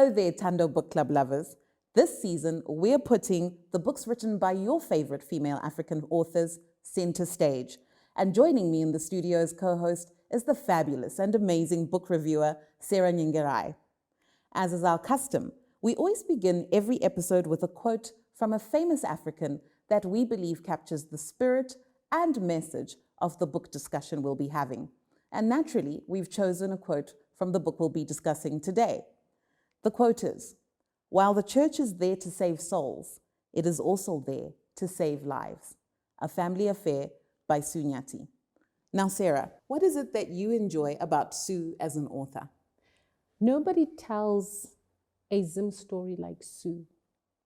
Hello there, Tando Book Club lovers. This season, we're putting the books written by your favorite female African authors center stage. And joining me in the studio as co-host is the fabulous and amazing book reviewer, Sarah Nyathi. As is our custom, we always begin every episode with a quote from a famous African that we believe captures the spirit and message of the book discussion we'll be having. And naturally, we've chosen a quote from the book we'll be discussing today. The quote is, "While the church is there to save souls, it is also there to save lives." A Family Affair by Sue Nyathi. Now, Sarah, what is it that you enjoy about Sue as an author? Nobody tells a Zim story like Sue.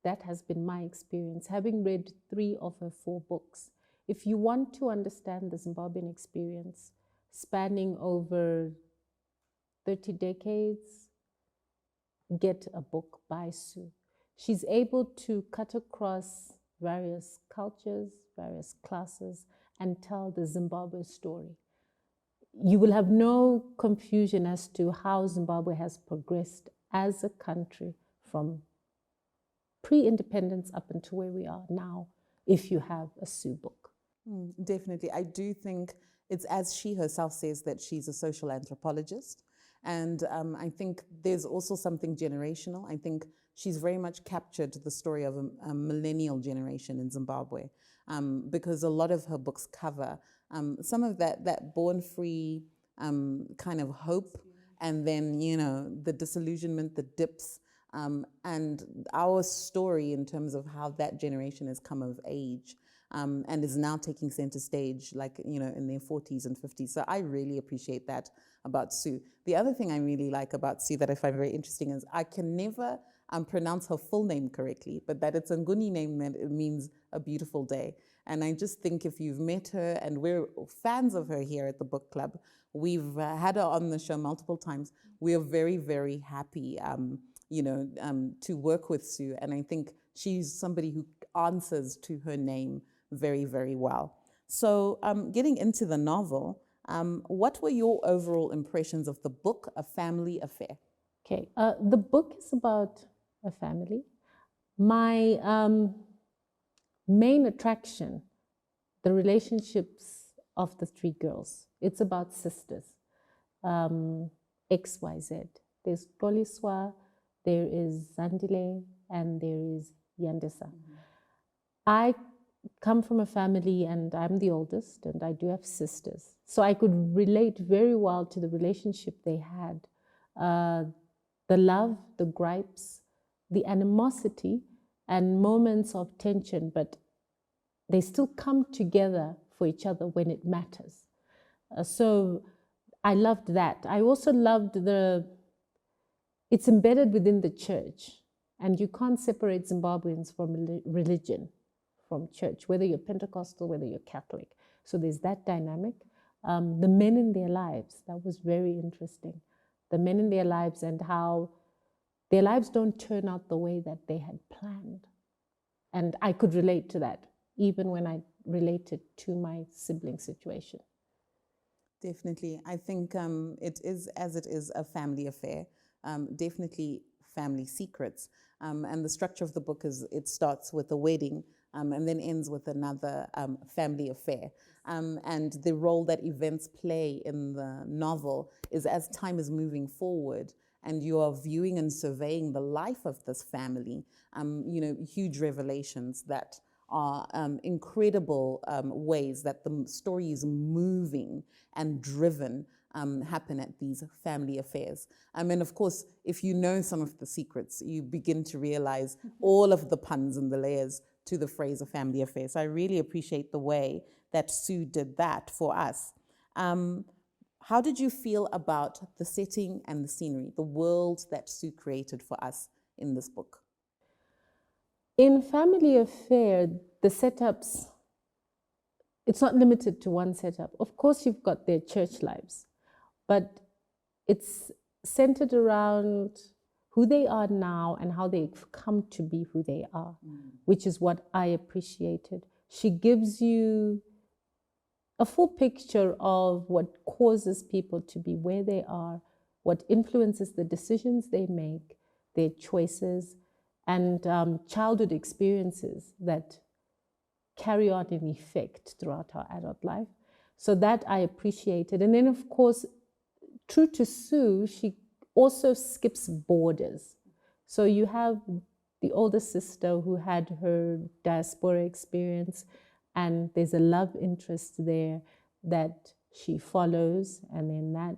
That has been my experience, having read 3 of her 4 books. If you want to understand the Zimbabwean experience, spanning over 30 decades, get a book by Sue. She's able to cut across various cultures, various classes, and tell the Zimbabwe story. You will have no confusion as to how Zimbabwe has progressed as a country from pre-independence up until where we are now, if you have a Sue book. Definitely. I do think it's, as she herself says, that she's a social anthropologist. And I think there's also something generational. I think she's very much captured the story of a millennial generation in Zimbabwe, because a lot of her books cover some of that born-free kind of hope, and then, you know, the disillusionment, the dips, and our story in terms of how that generation has come of age. And is now taking center stage, like, you know, in their 40s and 50s. So I really appreciate that about Sue. The other thing I really like about Sue that I find very interesting is I can never pronounce her full name correctly, but that it's a Nguni name that it means a beautiful day. And I just think if you've met her, and we're fans of her here at the book club, we've had her on the show multiple times. We are very, very happy, to work with Sue. And I think she's somebody who answers to her name very, very well. So getting into the novel, what were your overall impressions of the book, A Family Affair? Okay, the book is about a family. My main attraction, the relationships of the 3 girls. It's about sisters, XYZ. There's Toliswa, there is Zandile, and there is Yandisa. I come from a family, and I'm the oldest, and I do have sisters. So I could relate very well to the relationship they had. The love, the gripes, the animosity, and moments of tension, but they still come together for each other when it matters. So I loved that. I also loved it's embedded within the church, and you can't separate Zimbabweans from religion, from church, whether you're Pentecostal, whether you're Catholic. So there's that dynamic. The men in their lives, that was very interesting. The men in their lives and how their lives don't turn out the way that they had planned. And I could relate to that, even when I related to my sibling situation. Definitely. I think it is, as it is, a family affair. Definitely family secrets. And the structure of the book is, it starts with a wedding, and then ends with another family affair. And the role that events play in the novel is, as time is moving forward and you are viewing and surveying the life of this family, huge revelations that are incredible ways that the story is moving and driven happen at these family affairs. And of course, if you know some of the secrets, you begin to realize all of the puns and the layers to the phrase "a family affair." So I really appreciate the way that Sue did that for us. How did you feel about the setting and the scenery, the world that Sue created for us in this book? In Family Affair, the setups, it's not limited to one setup. Of course, you've got their church lives, but it's centered around who they are now and how they've come to be who they are, which is what I appreciated. She gives you a full picture of what causes people to be where they are, what influences the decisions they make, their choices, and childhood experiences that carry on in effect throughout our adult life. So that I appreciated. And then, of course, true to Sue, she also skips borders. So you have the older sister who had her diaspora experience, and there's a love interest there that she follows, and then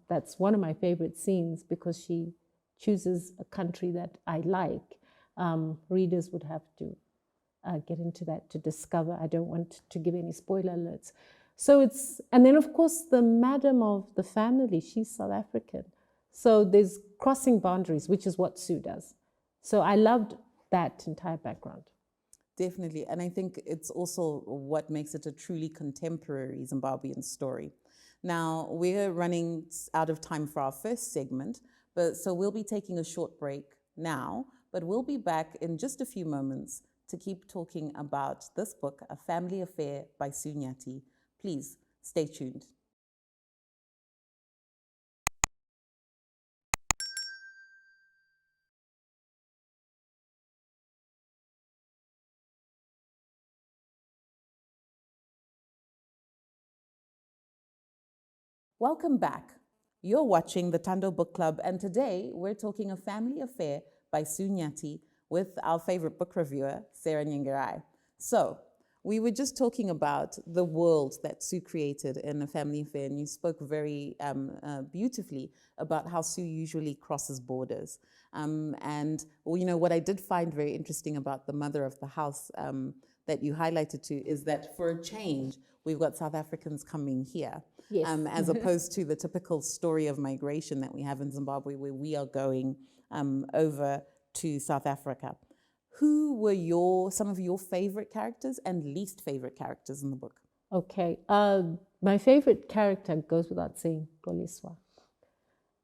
that's one of my favorite scenes because she chooses a country that I like. Readers would have to get into that to discover. I don't want to give any spoiler alerts. So and then of course the madam of the family, she's South African. So there's crossing boundaries, which is what Sue does. So I loved that entire background. Definitely, and I think it's also what makes it a truly contemporary Zimbabwean story. Now, we're running out of time for our first segment, so we'll be taking a short break now, but we'll be back in just a few moments to keep talking about this book, A Family Affair by Sue Nyathi. Please stay tuned. Welcome back. You're watching the Tando Book Club, and today we're talking A Family Affair by Sue Nyathi with our favorite book reviewer, Sarah Nyengerai. So, we were just talking about the world that Sue created in A Family Affair, and you spoke very beautifully about how Sue usually crosses borders. And what I did find very interesting about the mother of the house that you highlighted to is that for a change, we've got South Africans coming here. Yes. As opposed to the typical story of migration that we have in Zimbabwe, where we are going over to South Africa. Who were some of your favorite characters and least favorite characters in the book? Okay, my favorite character goes without saying, Goliswa.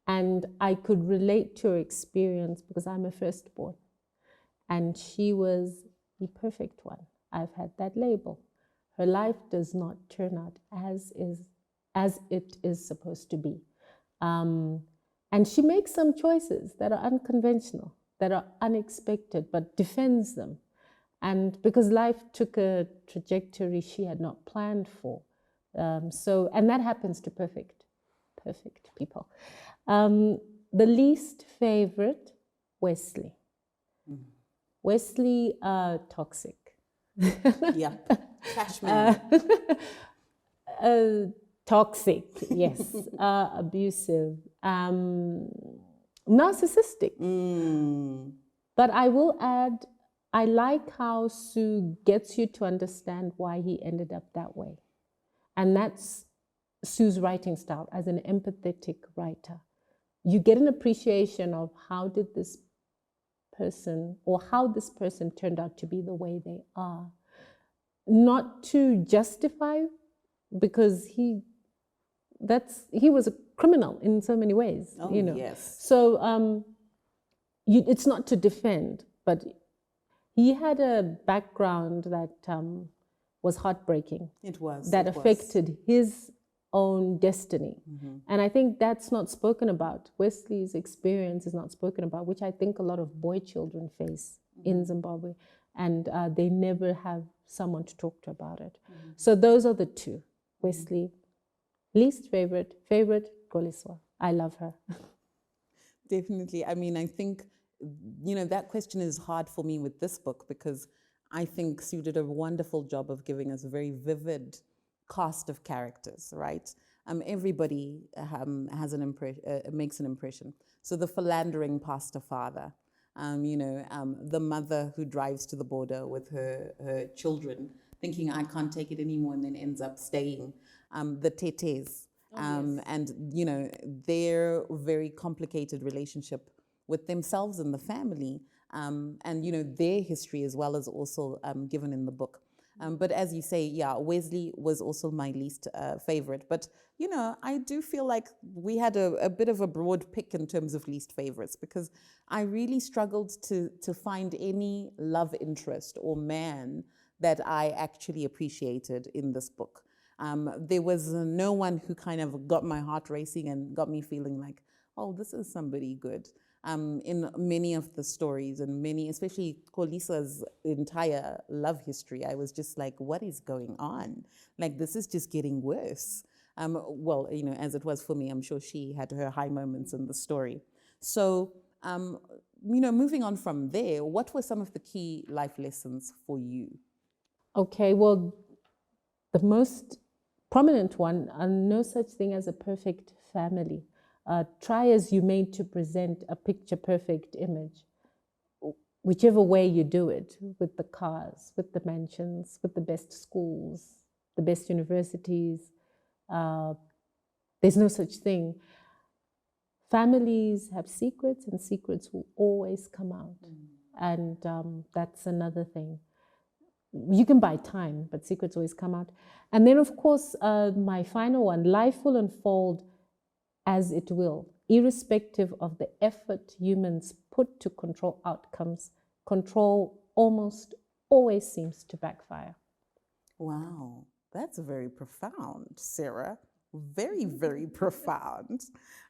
And I could relate to her experience because I'm a firstborn. And she was the perfect one. I've had that label. Her life does not turn out as it is supposed to be. And she makes some choices that are unconventional, that are unexpected, but defends them. And because life took a trajectory she had not planned for. And that happens to perfect people. The least favorite, Wesley. Mm-hmm. Wesley, toxic. Yeah, Cashman. Toxic, yes. Abusive. Narcissistic. But I will add, I like how Sue gets you to understand why he ended up that way. And that's Sue's writing style as an empathetic writer. You get an appreciation of how this person turned out to be the way they are. Not to justify, because he was a criminal in so many ways. Oh, yes. So it's not to defend, but he had a background that was heartbreaking. It was. That affected his own destiny. Mm-hmm. And I think that's not spoken about. Wesley's experience is not spoken about, which I think a lot of boy children face in Zimbabwe. And they never have someone to talk to about it. Mm-hmm. So those are the two. Wesley, least favorite, Goliswa. I love her. Definitely. I mean, I think, that question is hard for me with this book because I think Sue did a wonderful job of giving us a very vivid cast of characters, right? Everybody has makes an impression. So the philandering pastor father, the mother who drives to the border with her children, thinking I can't take it anymore, and then ends up staying. The tetes, yes. And their very complicated relationship with themselves and the family, and their history as well as also given in the book. But as you say, yeah, Wesley was also my least favorite. But, I do feel like we had a bit of a broad pick in terms of least favorites because I really struggled to find any love interest or man that I actually appreciated in this book. There was no one who kind of got my heart racing and got me feeling like, oh, this is somebody good. in many of the stories and many, especially Kolisa's entire love history. I was just like, what is going on? Like, this is just getting worse. Well, you know, as it was for me, I'm sure she had her high moments in the story. So, you know, moving on from there, what were some of the key life lessons for you? Okay, well, the most prominent one, no such thing as a perfect family. Try as you may to present a picture perfect image, whichever way you do it, with the cars, with the mansions, with the best schools, the best universities. There's no such thing. Families have secrets, and secrets will always come out. And that's another thing. You can buy time, but secrets always come out. And then, of course, my final one, life will unfold as it will, irrespective of the effort humans put to control outcomes. Control almost always seems to backfire. Wow, that's very profound, Sarah. Very, very profound.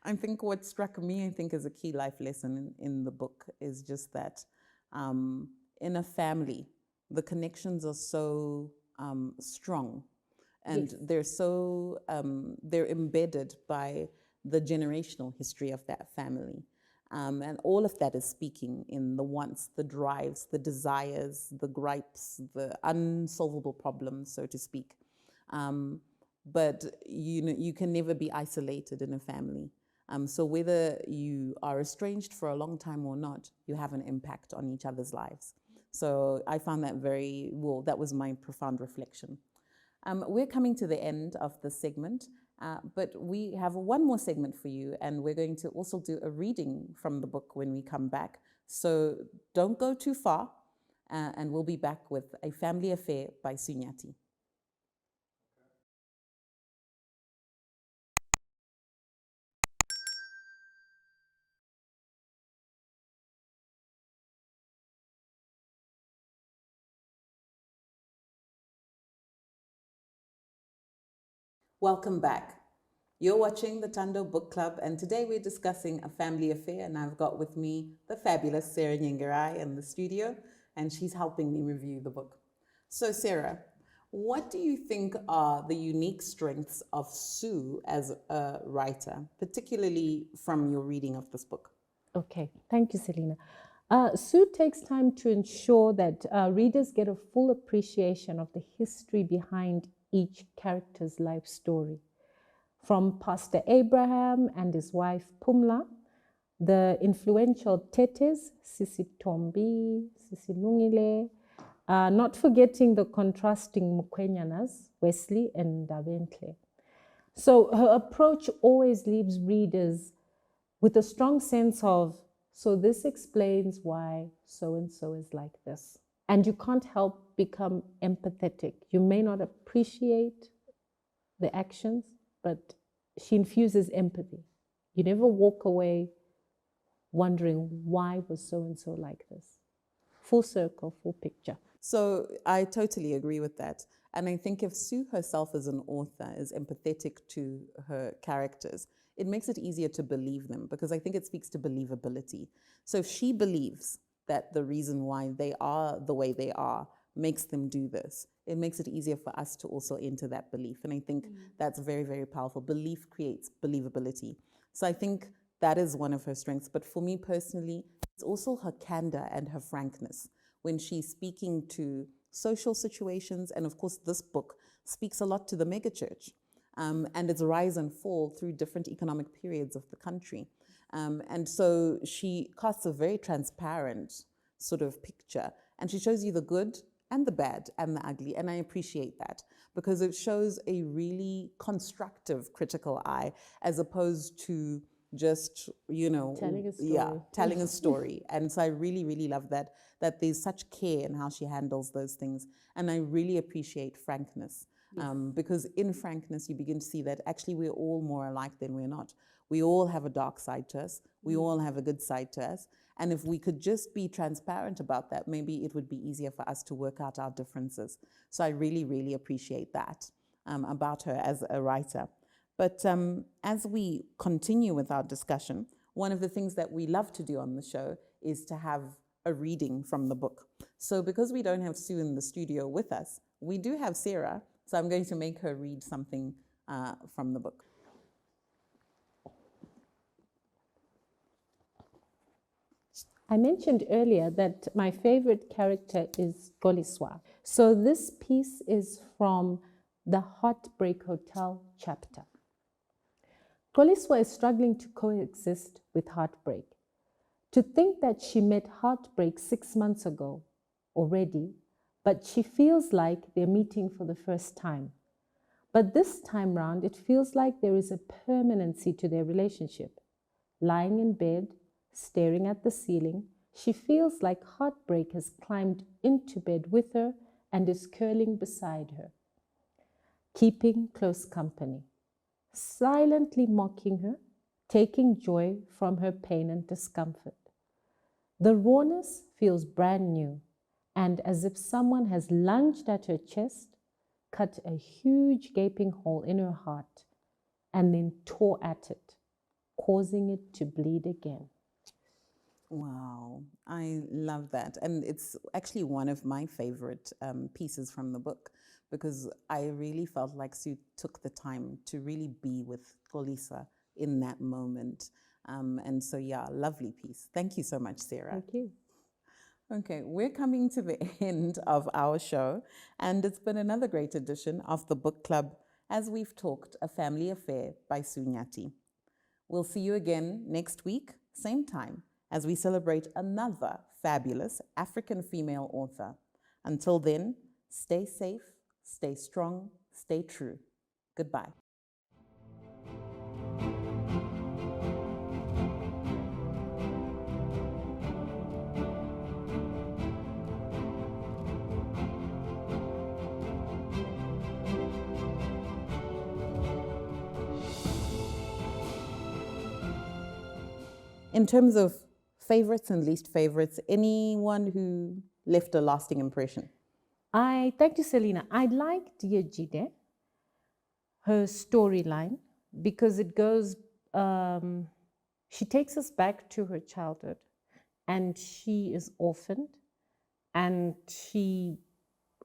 I think what struck me, I think, as a key life lesson in the book is just that in a family, the connections are so strong, and Yes. they're so they're embedded by the generational history of that family. And all of that is speaking in the wants, the drives, the desires, the gripes, the unsolvable problems, so to speak. But you know, you can never be isolated in a family. So whether you are estranged for a long time or not, you have an impact on each other's lives. So I found that that was my profound reflection. We're coming to the end of the segment, but we have one more segment for you, and we're going to also do a reading from the book when we come back. So don't go too far, and we'll be back with A Family Affair by Sue Nyathi. Welcome back. You're watching the Tando Book Club, and today we're discussing A Family Affair, and I've got with me the fabulous Sarah Nyengarai in the studio, and she's helping me review the book. So Sarah, what do you think are the unique strengths of Sue as a writer, particularly from your reading of this book? Okay, thank you, Selina. Sue takes time to ensure that readers get a full appreciation of the history behind each character's life story. From Pastor Abraham and his wife Phumla, the influential Tetes, Sisi Tombi, Sisi Lungile, not forgetting the contrasting Mukwenyanas, Wesley and Daventle. So her approach always leaves readers with a strong sense of, so this explains why so-and-so is like this. And you can't help become empathetic. You may not appreciate the actions, but she infuses empathy. You never walk away wondering, why was so-and-so like this? Full circle, full picture. So I totally agree with that. And I think if Sue herself as an author is empathetic to her characters, it makes it easier to believe them, because I think it speaks to believability. So if she believes that the reason why they are the way they are makes them do this, it makes it easier for us to also enter that belief. And I think that's very, very powerful. Belief creates believability. So I think that is one of her strengths. But for me personally, it's also her candor and her frankness when she's speaking to social situations. And of course, this book speaks a lot to the megachurch and its rise and fall through different economic periods of the country. And so she casts a very transparent sort of picture, and she shows you the good and the bad and the ugly. And I appreciate that, because it shows a really constructive critical eye, as opposed to just, you know, Telling a story. Yeah, telling a story. And so I really, really love that there's such care in how she handles those things. And I really appreciate frankness. Because in frankness, you begin to see that actually we're all more alike than we're not. We all have a dark side to us. We all have a good side to us. And if we could just be transparent about that, maybe it would be easier for us to work out our differences. So I really, really appreciate that about her as a writer. But as we continue with our discussion, one of the things that we love to do on the show is to have a reading from the book. So because we don't have Sue in the studio with us, we do have Sarah. So I'm going to make her read something from the book. I mentioned earlier that my favorite character is Goliswa. So this piece is from the Heartbreak Hotel chapter. Goliswa is struggling to coexist with heartbreak. To think that she met heartbreak 6 months ago already, but she feels like they're meeting for the first time. But this time round, it feels like there is a permanency to their relationship. Lying in bed, staring at the ceiling, she feels like heartbreak has climbed into bed with her and is curling beside her, keeping close company, silently mocking her, taking joy from her pain and discomfort. The rawness feels brand new, and as if someone has lunged at her chest, cut a huge gaping hole in her heart, and then tore at it, causing it to bleed again. Wow, I love that. And it's actually one of my favorite pieces from the book, because I really felt like Sue took the time to really be with Goliswa in that moment. And so, yeah, lovely piece. Thank you so much, Sarah. Thank you. Okay, we're coming to the end of our show, and it's been another great edition of the Book Club as we've talked A Family Affair by Sue Nyathi. We'll see you again next week, same time, as we celebrate another fabulous African female author. Until then, stay safe, stay strong, stay true. Goodbye. In terms of favorites and least favorites, anyone who left a lasting impression? Thank you, Selina. I like Dear Jide, her storyline, because it goes, she takes us back to her childhood, and she is orphaned, and she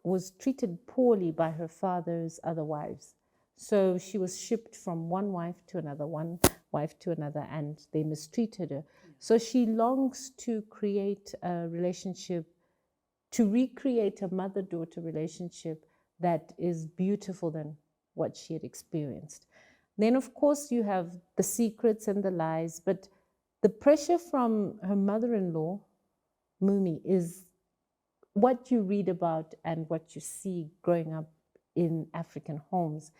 was treated poorly by her father's other wives. So she was shipped from one wife to another, and they mistreated her. So she longs to create a relationship, to recreate a mother-daughter relationship that is beautiful than what she had experienced. Then, of course, you have the secrets and the lies, but the pressure from her mother-in-law, Mumi, is what you read about and what you see growing up in African homes.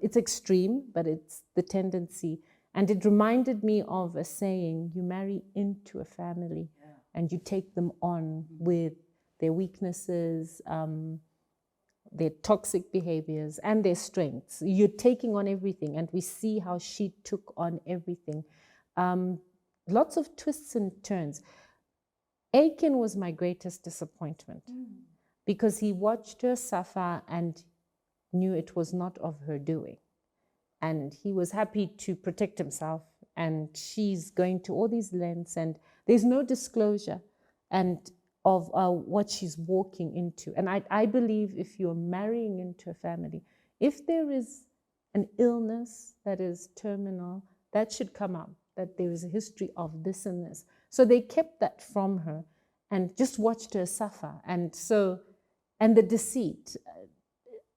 It's extreme, but it's the tendency. And it reminded me of a saying, you marry into a family and you take them on with their weaknesses, their toxic behaviors, and their strengths. You're taking on everything, and we see how she took on everything. Lots of twists and turns. Aiken was my greatest disappointment because he watched her suffer and knew it was not of her doing. And he was happy to protect himself, and she's going to all these lengths, and there's no disclosure and of what she's walking into. And I believe if you're marrying into a family, if there is an illness that is terminal, that should come up, that there is a history of this and this. So they kept that from her and just watched her suffer. And so, and the deceit,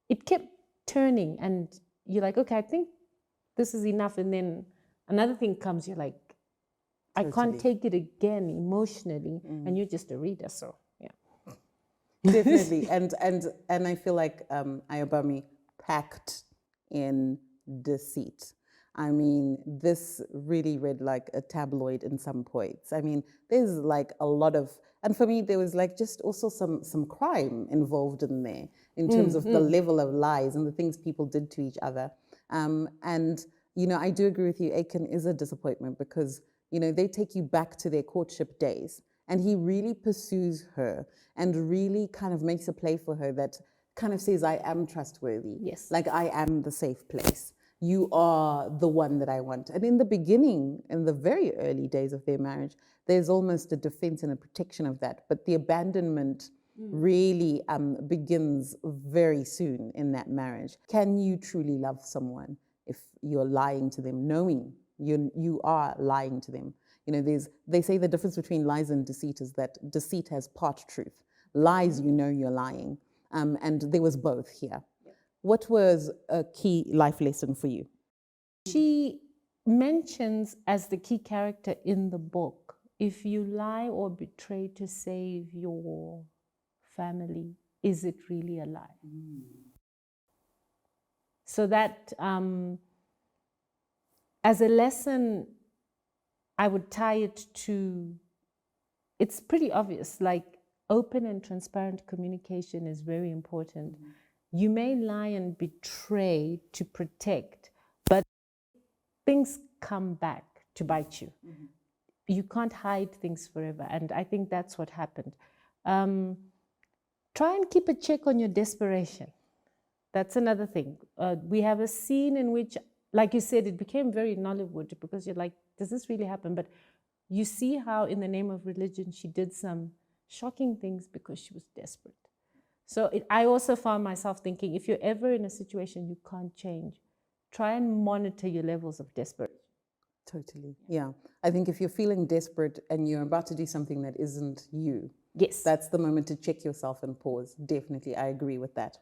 it kept turning, and you're like, okay, I think this is enough. And then another thing comes, you're like, I can't take it again emotionally. And you're just a reader, so yeah. Definitely. And I feel like Ayobami packed in deceit. I mean, this really read like a tabloid in some points. I mean, there's like a lot of, and for me, there was like just also some crime involved in there in terms of the level of lies and the things people did to each other. And, you know, I do agree with you, Aiken is a disappointment because, you know, they take you back to their courtship days, and he really pursues her and really kind of makes a play for her that kind of says, I am trustworthy. Yes. Like, I am the safe place. You are the one that I want. And in the beginning, in the very early days of their marriage, there's almost a defense and a protection of that. But the abandonment really begins very soon in that marriage. Can you truly love someone if you're lying to them, knowing you are lying to them? You know, they say the difference between lies and deceit is that deceit has part truth. Lies, you know you're lying. And there was both here. What was a key life lesson for you? She mentions as the key character in the book, if you lie or betray to save your family, is it really a lie? So that as a lesson, I would tie it to, it's pretty obvious, like open and transparent communication is very important. You may lie and betray to protect, but things come back to bite you. You can't hide things forever. And I think that's what happened. Try and keep a check on your desperation. That's another thing. We have a scene in which, like you said, it became very Nollywood because you're like, does this really happen? But you see how in the name of religion, she did some shocking things because she was desperate. So I also found myself thinking, if you're ever in a situation you can't change, try and monitor your levels of desperation. Totally, yeah. I think if you're feeling desperate and you're about to do something that isn't you, yes, that's the moment to check yourself and pause. Definitely, I agree with that.